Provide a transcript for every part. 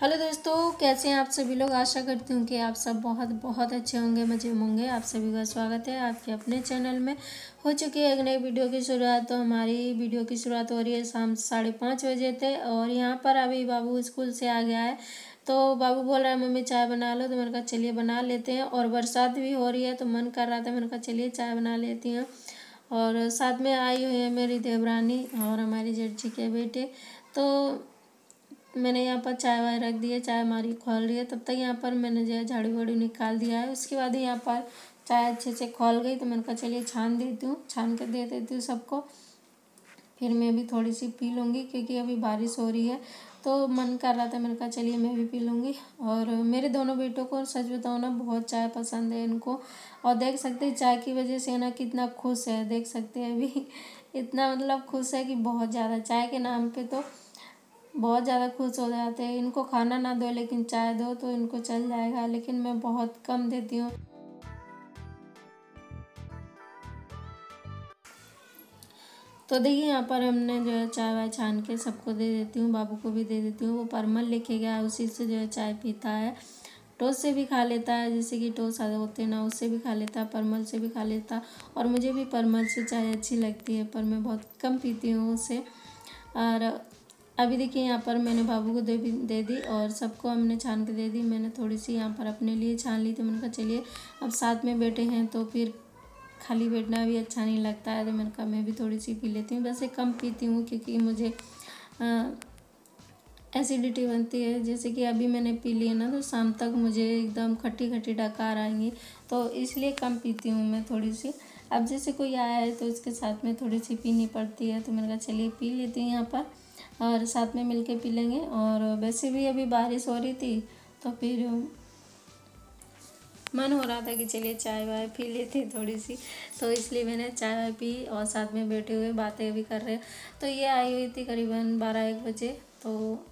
Hello दोस्तों, कैसे हैं आप सभी लोग। आशा करती हूँ कि आप सब बहुत बहुत अच्छे होंगे, मज़े में होंगे। आप सभी का स्वागत है आपके अपने चैनल में। हो चुकी है एक नई वीडियो की शुरुआत। तो हमारी वीडियो की शुरुआत हो रही है शाम 5:30 बजे थे और यहाँ पर अभी बाबू स्कूल से आ गया है। तो बाबू बोल रहा है मम्मी चाय बना लो, तो मैंने कहा चलिए बना लेते हैं। और बरसात भी हो रही है तो मन कर रहा था, मैंने कहा चलिए चाय बना लेती हूँ। और साथ में आई हुई है मेरी देवरानी और हमारी जेठ जी के बेटे। तो मैंने यहाँ पर चाय वाय रख दी है, चाय हमारी खौल रही है। तब तक यहाँ पर मैंने जो है झाड़ू वाड़ू निकाल दिया है। उसके बाद ही यहाँ पर चाय अच्छे से खौल गई तो मैंने कहा चलिए छान देती हूँ, छान कर दे देती हूँ सबको। फिर मैं भी थोड़ी सी पी लूँगी क्योंकि अभी बारिश हो रही है तो मन कर रहा था, मैंने कहा चलिए मैं भी पी लूँगी। और मेरे दोनों बेटों को सच बताऊँ ना, बहुत चाय पसंद है इनको। और देख सकते हैं चाय की वजह से ना कितना खुश है, देख सकते हैं अभी इतना मतलब खुश है कि बहुत ज़्यादा। चाय के नाम पे तो बहुत ज़्यादा खुश हो जाते हैं। इनको खाना ना दो लेकिन चाय दो तो इनको चल जाएगा, लेकिन मैं बहुत कम देती हूँ। तो देखिए यहाँ पर हमने जो है चाय वाय छान के सबको दे देती हूँ, बाबू को भी दे देती हूँ। वो परमल लेके गया, उसी से जो है चाय पीता है। टोस्ट से भी खा लेता है, जैसे कि टोस्ट आदे होते हैं ना, उससे भी खा लेता है, परमल से भी खा लेता है। और मुझे भी परमल से चाय अच्छी लगती है, पर मैं बहुत कम पीती हूँ उससे। और अभी देखिए यहाँ पर मैंने बाबू को दे दी और सबको हमने छान के दे दी। मैंने थोड़ी सी यहाँ पर अपने लिए छान ली, तो मैंने कहा चलिए अब साथ में बैठे हैं तो फिर खाली बैठना भी अच्छा नहीं लगता है। तो मैंने कहा मैं भी थोड़ी सी पी लेती हूँ। वैसे कम पीती हूँ क्योंकि मुझे एसिडिटी बनती है। जैसे कि अभी मैंने पी ली है ना, तो शाम तक मुझे एकदम खट्टी खट्टी डकार आएंगी, तो इसलिए कम पीती हूँ मैं थोड़ी सी। अब जैसे कोई आया है तो उसके साथ में थोड़ी सी पीनी पड़ती है, तो मैंने कहा चलिए पी लेती हूँ यहाँ पर और साथ में मिलके पी लेंगे। और वैसे भी अभी बारिश हो रही थी तो फिर मन हो रहा था कि चलिए चाय वाय पी लेते थोड़ी सी, तो इसलिए मैंने चाय वाय पी और साथ में बैठे हुए बातें भी कर रहे। तो ये आई हुई थी करीबन 12-1 बजे। तो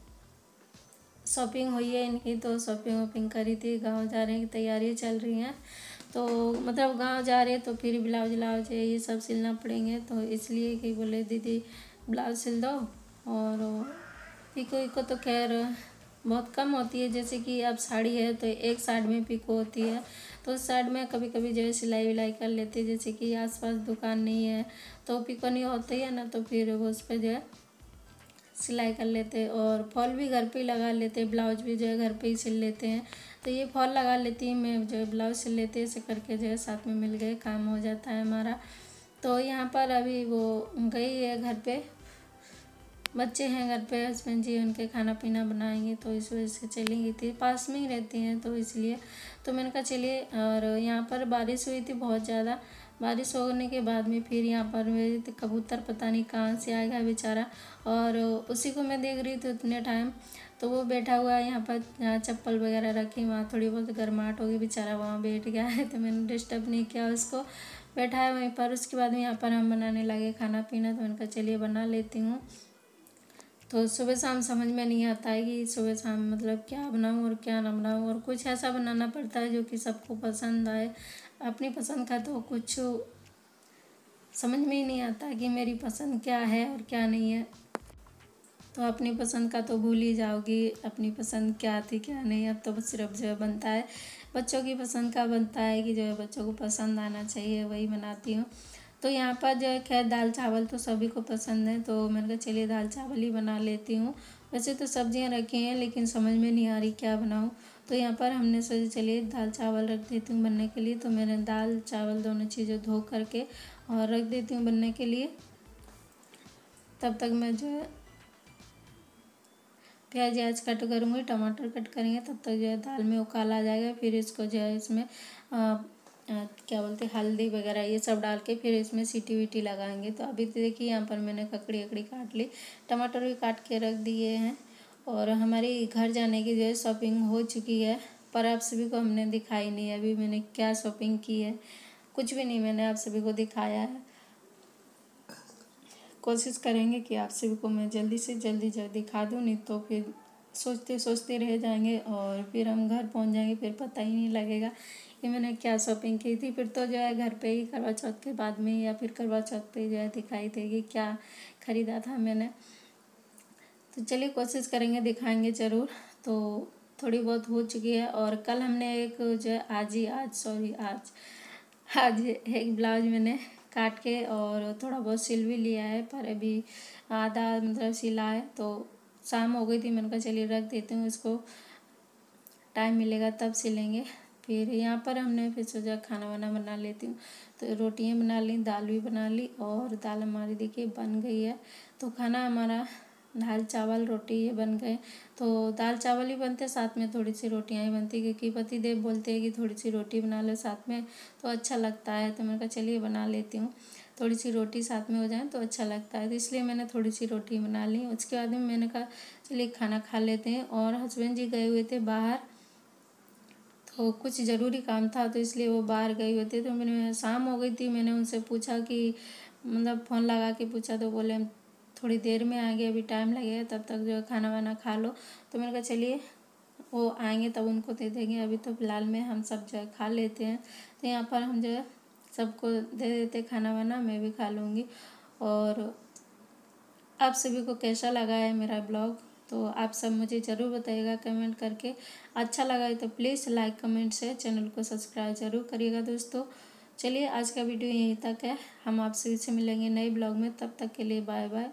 शॉपिंग हुई है इनकी, तो शॉपिंग वॉपिंग करी थी। गांव जाने की तैयारी चल रही है, तो मतलब गांव जा रहे हैं तो फिर ब्लाउज व्लाउज ये सब सिलना पड़ेंगे। तो इसलिए कि बोले दीदी ब्लाउज सिल दो। और पिको को तो खैर बहुत कम होती है, जैसे कि अब साड़ी है तो एक साइड में पिको होती है, तो उस साइड में कभी कभी जो है सिलाई विलाई कर लेते हैं। जैसे कि आसपास दुकान नहीं है तो पिको नहीं होती है ना, तो फिर वो उस पर जो है सिलाई कर लेते हैं। और फॉल भी घर पे ही लगा लेते हैं, ब्लाउज भी जो है घर पे ही सिल लेते हैं। तो ये फॉल लगा लेती हूँ मैं, जो है ब्लाउज सिल लेते हैं, ऐसे करके जो है साथ में मिल गए, काम हो जाता है हमारा। तो यहाँ पर अभी वो गई है घर पे, बच्चे हैं घर पे, हस्बैंड जी उनके खाना पीना बनाएंगे, तो इस वजह से चलेंगी थी, पास में ही रहती हैं तो इसलिए। तो मैंने कहा चलिए। और यहाँ पर बारिश हुई थी बहुत ज़्यादा। बारिश होने के बाद में फिर यहाँ पर मेरे कबूतर पता नहीं कहाँ से आएगा बेचारा, और उसी को मैं देख रही थी उतने टाइम। तो वो बैठा हुआ है यहाँ पर, जहाँ चप्पल वगैरह रखी वहाँ थोड़ी बहुत गर्माहट होगी, बेचारा वहाँ बैठ गया है, तो मैंने डिस्टर्ब नहीं किया उसको, बैठा है वहीं पर। उसके बाद में यहाँ पर हम बनाने लगे खाना पीना, तो मैंने कहा चलिए बना लेती हूँ। तो सुबह शाम समझ में नहीं आता है कि सुबह शाम मतलब क्या बनाऊँ और क्या ना बनाऊँ, और कुछ ऐसा बनाना पड़ता है जो कि सबको पसंद आए। अपनी पसंद का तो कुछ समझ में ही नहीं आता कि मेरी पसंद क्या है और क्या नहीं है। तो अपनी पसंद का तो भूल ही जाओगी, अपनी पसंद क्या थी क्या नहीं। अब तो सिर्फ जो है बनता है बच्चों की पसंद का, बनता है कि जो है बच्चों को पसंद आना चाहिए, वही बनाती हूँ। तो यहाँ पर जो है खैर दाल चावल तो सभी को पसंद है, तो मैंने कहा चलिए दाल चावल ही बना लेती हूँ। वैसे तो सब्जियाँ रखी हैं लेकिन समझ में नहीं आ रही क्या बनाऊँ। तो यहाँ पर हमने सोचा चलिए दाल चावल रख देती हूँ बनने के लिए। तो मैंने दाल चावल दोनों चीज़ें धो करके और रख देती हूँ बनने के लिए। तब तक मैं जो है प्याज व्याज कट करूँगी, टमाटर कट करेंगे, तब तक जो है दाल में उकाल आ जाएगा। फिर इसको जो है इसमें क्या बोलते हैं हल्दी वगैरह ये सब डाल के फिर इसमें सीटी वीटी लगाएंगे। तो अभी तो देखिए यहाँ पर मैंने ककड़ी अकड़ी काट ली, टमाटर भी काट के रख दिए हैं। और हमारी घर जाने की जो है शॉपिंग हो चुकी है, पर आप सभी को हमने दिखाई नहीं है अभी मैंने क्या शॉपिंग की है, कुछ भी नहीं मैंने आप सभी को दिखाया है। कोशिश करेंगे कि आप सभी को मैं जल्दी से जल्दी जो दिखा दूँ, नहीं तो फिर सोचते सोचते रह जाएंगे और फिर हम घर पहुंच जाएंगे, फिर पता ही नहीं लगेगा कि मैंने क्या शॉपिंग की थी। फिर तो जो है घर पे ही करवा चौथ के बाद में या फिर करवा चौथ पे जो है दिखाई देगी क्या ख़रीदा था मैंने। तो चलिए कोशिश करेंगे दिखाएंगे ज़रूर। तो थोड़ी बहुत हो चुकी है। और कल हमने एक जो है आज एक ब्लाउज मैंने काट के और थोड़ा बहुत सिल भी लिया है, पर अभी आधा मतलब सिला है। तो शाम हो गई थी, मैंने कहा चलिए रख देती हूँ इसको, टाइम मिलेगा तब सिलेंगे। फिर यहाँ पर हमने फिर सोचा खाना वाना बना लेती हूँ, तो रोटियाँ बना ली, दाल भी बना ली, और दाल हमारी देखिए बन गई है। तो खाना हमारा दाल चावल रोटी ये बन गए। तो दाल चावल ही बनते, साथ में थोड़ी सी रोटियाँ ही बनती, क्योंकि पति देव बोलते हैं कि थोड़ी सी रोटी बना लो साथ में तो अच्छा लगता है। तो मैंने कहा चलिए बना लेती हूँ, थोड़ी सी रोटी साथ में हो जाए तो अच्छा लगता है, तो इसलिए मैंने थोड़ी सी रोटी बना ली। उसके बाद में मैंने कहा चलिए खाना खा लेते हैं। और हस्बैंड जी गए हुए थे बाहर, तो कुछ ज़रूरी काम था, तो इसलिए वो बाहर गए हुए थे। तो मैंने शाम हो गई थी, मैंने उनसे पूछा कि मतलब फ़ोन लगा के पूछा, तो बोले हम थोड़ी देर में आएंगे, अभी टाइम लगेगा, तब तक जो है खाना वाना खा लो। तो मैंने कहा चलिए वो आएंगे तब उनको दे देंगे, अभी तो फ़िलहाल में हम सब जो है खा लेते हैं। तो यहाँ पर हम जो है सबको दे देते खाना वाना, मैं भी खा लूँगी। और आप सभी को कैसा लगा है मेरा ब्लॉग, तो आप सब मुझे ज़रूर बताइएगा कमेंट करके। अच्छा लगा है तो प्लीज़ लाइक कमेंट से चैनल को सब्सक्राइब ज़रूर करिएगा दोस्तों। चलिए आज का वीडियो यहीं तक है, हम आपसे मिलेंगे नए ब्लॉग में, तब तक के लिए बाय बाय।